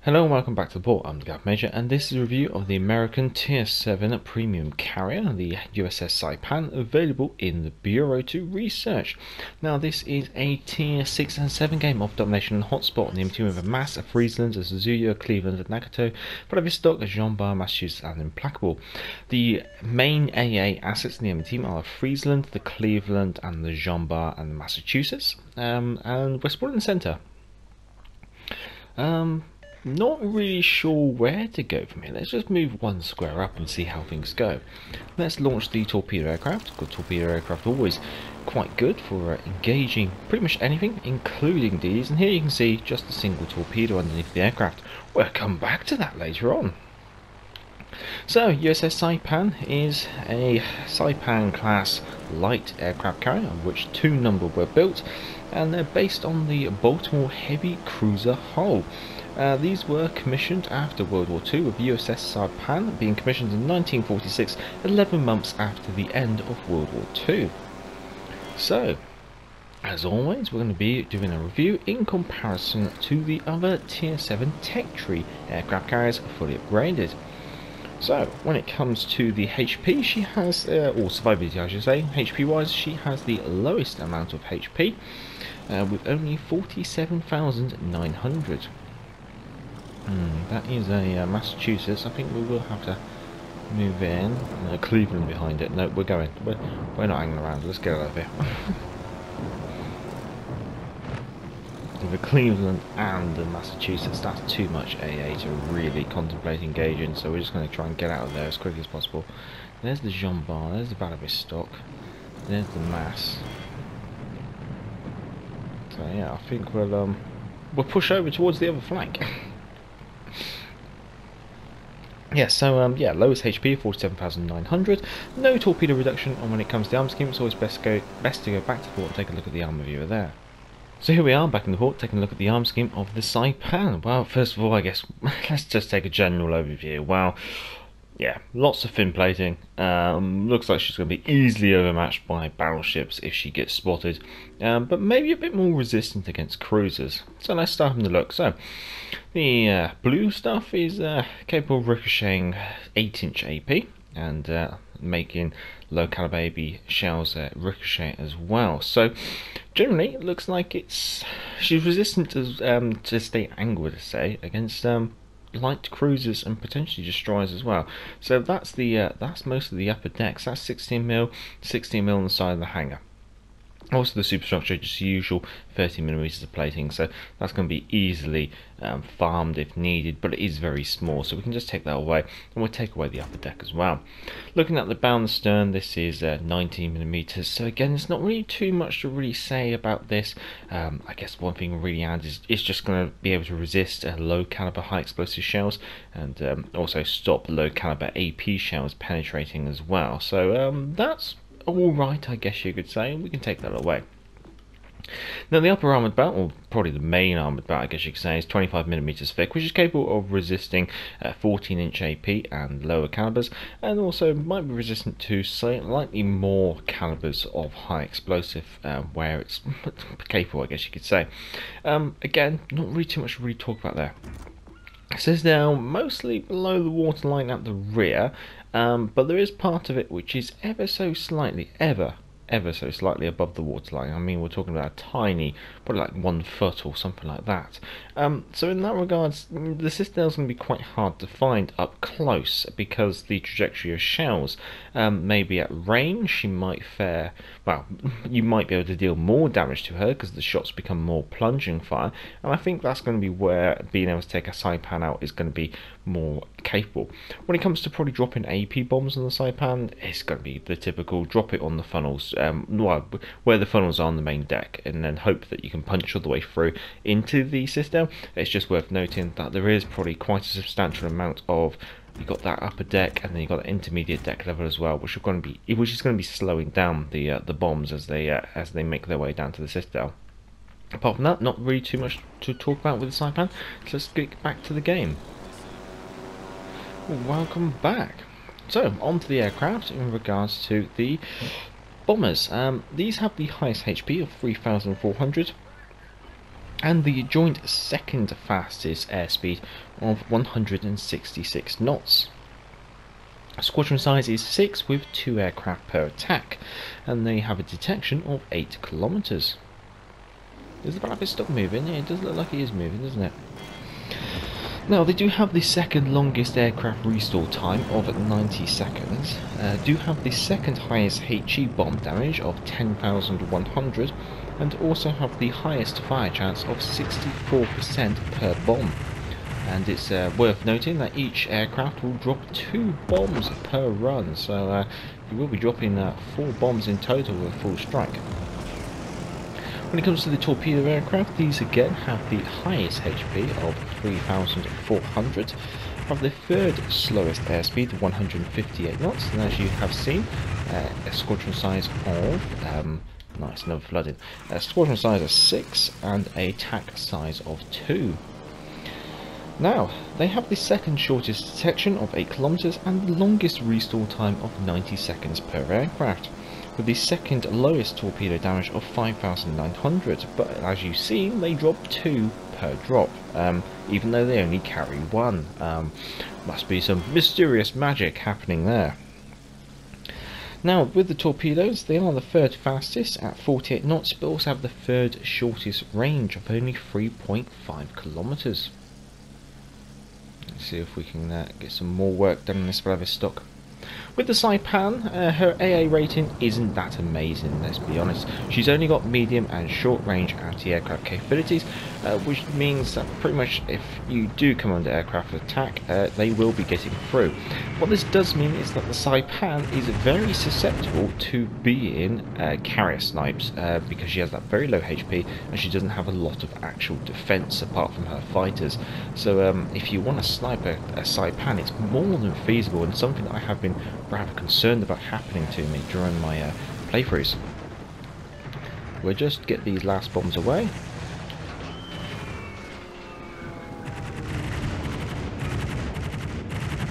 Hello and welcome back to the port. I'm the Gav Major, and this is a review of the American Tier 7 premium carrier, the USS Saipan, available in the Bureau to Research. Now, this is a Tier 6 and 7 game of domination and hotspot on the team with a mass of Friesland, a Suzuya, Cleveland, and Nagato, Vladivostok, Jean Bar, Massachusetts, and Implacable. The main AA assets in the enemy team are Friesland, the Cleveland, and the Jean Bar, and the Massachusetts, and we're split in the centre. Not really sure where to go from here. Let's just move one square up and see how things go. Let's launch the Torpedo Aircraft. Good Torpedo Aircraft, always quite good for engaging pretty much anything, including these. And here you can see just a single torpedo underneath the aircraft. We'll come back to that later on. So, USS Saipan is a Saipan class light aircraft carrier, of which 2 number were built, and they're based on the Baltimore heavy cruiser hull. These were commissioned after World War II, with USS Saipan being commissioned in 1946, 11 months after the end of World War II. So, as always, we're going to be doing a review in comparison to the other Tier 7 Tech Tree aircraft carriers fully upgraded. So, when it comes to the HP, she has, or survivability I should say, HP wise, she has the lowest amount of HP, with only 47,900. That is a Massachusetts. I think we will have to move in. Cleveland behind it. No, we're going. We're not hanging around. Let's get out of here. The Cleveland and the Massachusetts, that's too much AA to really contemplate engaging, so we're just going to try and get out of there as quickly as possible. There's the Jean Bar, there's the Vladivostok, there's the Mass. So yeah, I think we'll push over towards the other flank. Yeah, so yeah, lowest HP 47,900. No torpedo reduction, and when it comes to the arm scheme, it's always best to go back to the port and take a look at the armor viewer there. So here we are back in the port, taking a look at the arm scheme of the Saipan. Well, first of all, I guess let's just take a general overview. Well, yeah, lots of fin plating. Looks like she's going to be easily overmatched by battleships if she gets spotted, but maybe a bit more resistant against cruisers. So let's start from the look. So the blue stuff is capable of ricocheting 8-inch AP and making low caliber AB shells ricochet as well. So generally it looks like she's resistant to stay angled, to say, against light cruisers and potentially destroyers as well. So that's most of the upper decks. That's 16mm, 16mm on the side of the hangar. Also the superstructure, just usual 30mm of plating, so that's going to be easily farmed if needed, but it is very small, so we can just take that away, and we'll take away the upper deck as well. Looking at the bow and the stern, this is 19mm, so again, there's not really too much to really say about this. I guess one thing really adds is it's just going to be able to resist low caliber high explosive shells, and also stop low caliber AP shells penetrating as well. So that's alright, I guess you could say, and we can take that away. Now the upper armoured belt, or probably the main armoured belt I guess you could say, is 25mm thick, which is capable of resisting 14-inch AP and lower calibers, and also might be resistant to slightly more calibers of high explosive, where it's capable, I guess you could say. Again, not really too much to really talk about there. It says down mostly below the waterline at the rear, but there is part of it which is ever so slightly above the waterline. I mean, we're talking about a tiny, probably like 1 foot or something like that. So in that regards, the citadel is going to be quite hard to find up close, because the trajectory of shells, maybe at range she might fare, well, you might be able to deal more damage to her because the shots become more plunging fire, and I think that's going to be where being able to take a Saipan out is going to be more capable. When it comes to probably dropping AP bombs on the Saipan, it's going to be the typical drop it on the funnels, well, where the funnels are on the main deck, and then hope that you can punch all the way through into the citadel. It's just worth noting that there is probably quite a substantial amount of, you've got that upper deck, and then you've got the intermediate deck level as well, which is going to be slowing down the bombs as they make their way down to the citadel. Apart from that, not really too much to talk about with the Saipan, so let's get back to the game. Welcome back. So, onto the aircraft in regards to the bombers. These have the highest HP of 3,400. and the joint second fastest airspeed of 166 knots. Squadron size is 6 with 2 aircraft per attack, and they have a detection of 8 kilometers. Is the battleship stop moving? Yeah, it does look like it is moving, doesn't it? Now, they do have the second longest aircraft restore time of 90 seconds, do have the second highest HE bomb damage of 10,100, and also have the highest fire chance of 64% per bomb. And it's worth noting that each aircraft will drop 2 bombs per run, so you will be dropping 4 bombs in total with full strike. When it comes to the torpedo aircraft, these again have the highest HP of 3,400, have the third slowest airspeed of 158 knots, and as you have seen, a squadron size of nice, another flooding. A squadron size of 6 and a attack size of 2. Now, they have the second shortest detection of 8 kilometers and the longest restore time of 90 seconds per aircraft, with the second lowest torpedo damage of 5,900, but as you've seen, they drop 2 per drop, even though they only carry 1. Must be some mysterious magic happening there. Now, with the torpedoes, they are the third fastest at 48 knots, but also have the third shortest range of only 3.5 kilometers. Let's see if we can get some more work done on this Vladivostok. With the Saipan, her AA rating isn't that amazing, let's be honest. She's only got medium and short range anti-aircraft capabilities, which means that pretty much if you do come under aircraft attack, they will be getting through. What this does mean is that the Saipan is very susceptible to being carrier snipes, because she has that very low HP and she doesn't have a lot of actual defense apart from her fighters. So if you want to snipe a Saipan, it's more than feasible, and something that I have been rather concerned about happening to me during my playthroughs. We'll just get these last bombs away.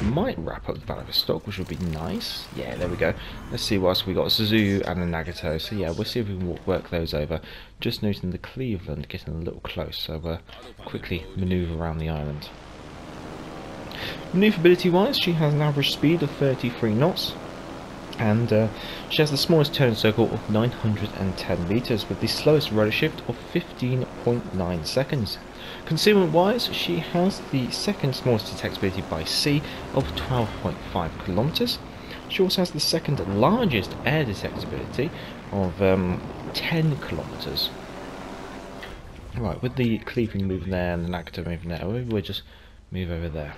Might wrap up the Vladivostok, which would be nice. Yeah, there we go. Let's see what else we got. A Suzu and a Nagato. So yeah, we'll see if we can work those over. Just noting the Cleveland getting a little close, so quickly manoeuvre around the island. Manoeuvrability wise, she has an average speed of 33 knots, and she has the smallest turn circle of 910 meters with the slowest rudder shift of 15.9 seconds. Concealment wise, she has the second smallest detectability by sea of 12.5 kilometers. She also has the second largest air detectability of 10 kilometers. Right, with the Cleveland moving there and the Nagato moving there, we'll just move over there.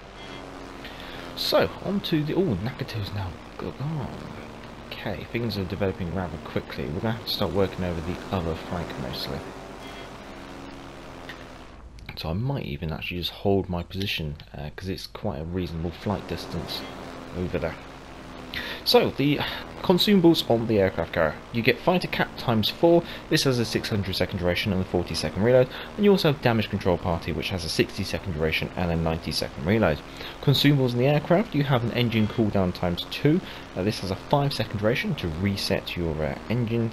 So, on to the... oh, Nagato's now gone. Okay, things are developing rather quickly. We're going to have to start working over the other flank mostly. So I might even actually just hold my position, because it's quite a reasonable flight distance over there. So, the consumables on the aircraft carrier. You get fighter cap ×4, this has a 600 second duration and a 40 second reload, and you also have damage control party, which has a 60 second duration and a 90 second reload. Consumables in the aircraft, you have an engine cooldown ×2, this has a 5 second duration to reset your engine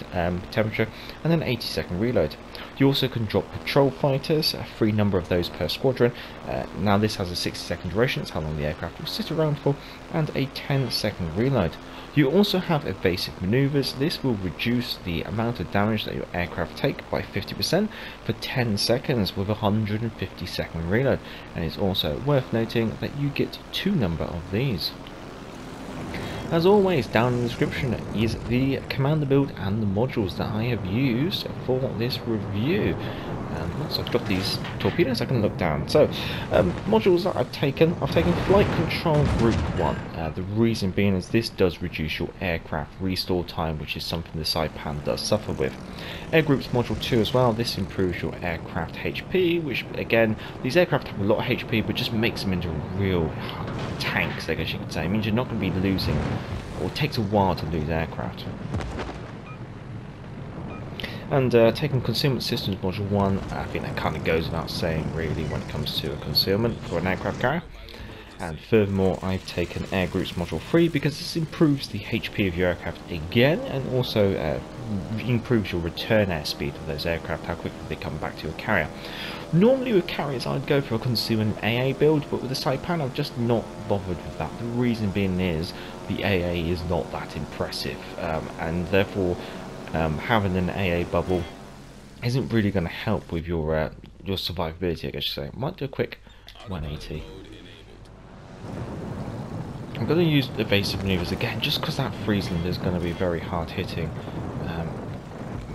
temperature, and an 80 second reload. You also can drop patrol fighters, a free number of those per squadron. Now this has a 60 second duration, that's how long the aircraft will sit around for, and a 10 second reload. You also have evasive maneuvers. This will reduce the amount of damage that your aircraft take by 50% for 10 seconds with a 150 second reload, and it's also worth noting that you get 2 number of these. As always, down in the description is the commander build and the modules that I have used for this review. Once I've got these torpedoes, I can look down. So, modules that I've taken Flight Control Group 1. The reason being is this does reduce your aircraft restore time, which is something the Saipan does suffer with. Air Groups Module 2 as well, this improves your aircraft HP, which again, these aircraft have a lot of HP, but just makes them into real tanks, I guess you could say. It means you're not going to be losing, or it takes a while to lose aircraft. And taking Concealment Systems Module 1, I think that kind of goes without saying really when it comes to a concealment for an aircraft carrier. And furthermore, I've taken Air Groups Module 3 because this improves the HP of your aircraft again, and also improves your return airspeed of those aircraft, how quickly they come back to your carrier. Normally with carriers I'd go for a Consumables AA build, but with the Saipan I've just not bothered with that. The reason being is the AA is not that impressive, and therefore having an AA bubble isn't really going to help with your survivability, I guess you say. Might do a quick 180. I'm going to use evasive maneuvers again, just because that Friesland is going to be very hard hitting.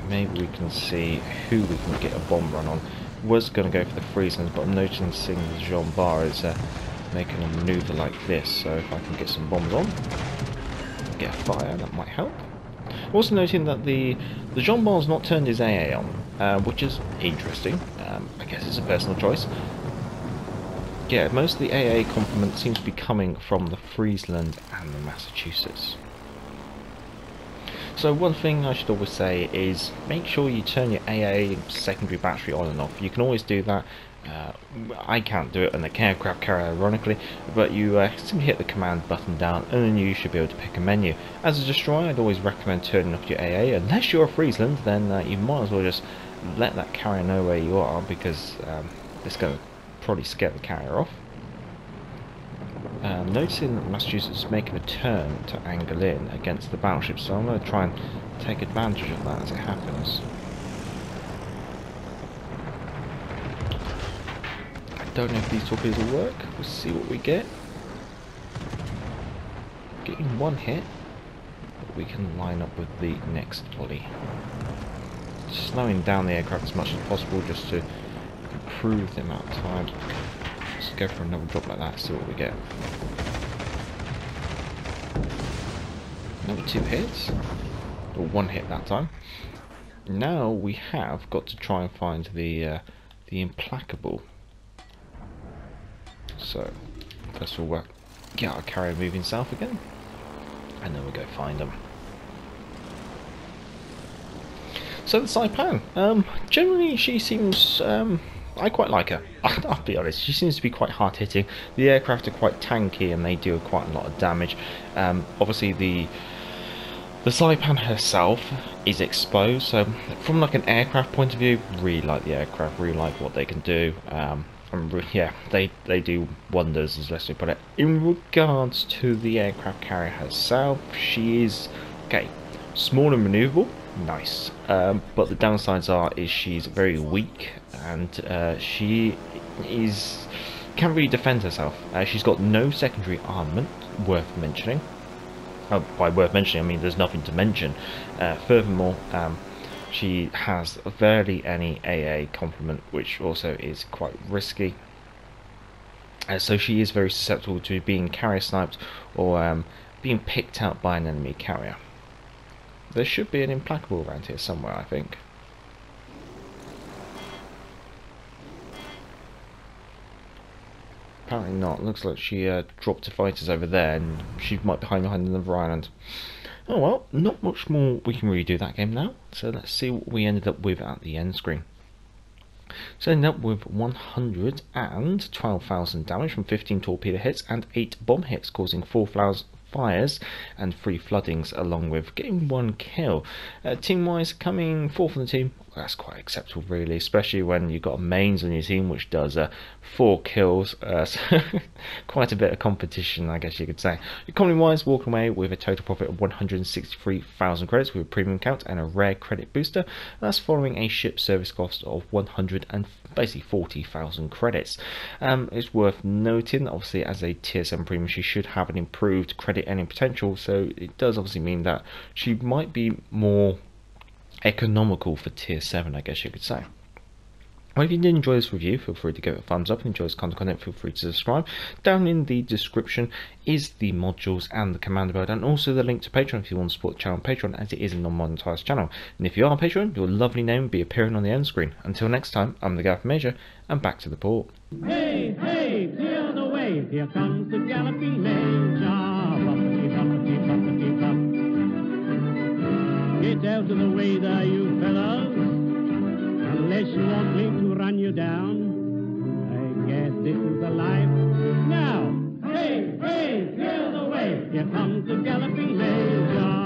Maybe we can see who we can get a bomb run on. Was going to go for the Friesland, but I'm noticing the Jean Bar is making a maneuver like this, so if I can get some bombs on, get a fire, that might help. Also noting that the Jean Bar's not turned his AA on, which is interesting. I guess it's a personal choice. Yeah, most of the AA complement seems to be coming from the Friesland and the Massachusetts. So one thing I should always say is make sure you turn your AA secondary battery on and off. You can always do that. I can't do it on the aircraft carrier ironically, but you simply hit the command button down and then you should be able to pick a menu. As a destroyer I'd always recommend turning off your AA. Unless you're a Friesland, then you might as well just let that carrier know where you are, because it's going to probably scare the carrier off. Noticing that Massachusetts is making a turn to angle in against the battleship, so I'm going to try and take advantage of that as it happens. I don't know if these torpedoes will work. We'll see what we get. Getting one hit, but we can line up with the next volley. Slowing down the aircraft as much as possible just to improve the amount of time. Let's go for another drop like that, see what we get. Another 2 hits, or 1 hit that time. Now we have got to try and find the implacable. So first of all we'll get our carrier moving south again, and then we'll go find them. So the Saipan, generally she seems, I quite like her. I'll be honest, she seems to be quite hard hitting. The aircraft are quite tanky and they do quite a lot of damage. Obviously the Saipan herself is exposed, so from like an aircraft point of view, really like the aircraft, really like what they can do. Yeah, they do wonders, as let's put it. In regards to the aircraft carrier herself, she is okay, small and manoeuvrable, nice. But the downsides is she's very weak, and she can't really defend herself. She's got no secondary armament worth mentioning. By worth mentioning, I mean there's nothing to mention. Furthermore, she has barely any AA complement, which also is quite risky. So she is very susceptible to being carrier sniped or being picked out by an enemy carrier. There should be an implacable around here somewhere, I think. Apparently not. Looks like she dropped her fighters over there, and she might be hiding behind another island. Oh well, not much more we can really do that game now. So let's see what we ended up with at the end screen. So ended up with 112,000 damage from 15 torpedo hits and 8 bomb hits, causing 4 fires and 3 floodings, along with getting 1 kill. Team wise, coming 4th on the team, well, that's quite acceptable really, especially when you've got a mains on your team which does 4 kills, so quite a bit of competition, I guess you could say. Economy wise, walking away with a total profit of 163,000 credits with a premium count and a rare credit booster. That's following a ship service cost of 40,000 credits. It's worth noting that obviously as a tier 7 premium she should have an improved credit earning potential, so it does obviously mean that she might be more economical for tier 7, I guess you could say. Well, if you did enjoy this review, feel free to give it a thumbs up, and enjoy this content, feel free to subscribe. Down in the description is the modules and the commander build, and also the link to Patreon if you want to support the channel on Patreon, as it is a non-monetized channel. And if you are a Patreon, your lovely name will be appearing on the end screen. Until next time, I'm the Gaff Major, and back to the port. Hey, hey, clear the way, here comes the galloping Major. Bumpity, bumpity, bumpity, bump. Get out of the way there, you fellows, unless you want me to run you down. I guess this is the life. Now, hey, hey, clear the way, here comes the galloping Major.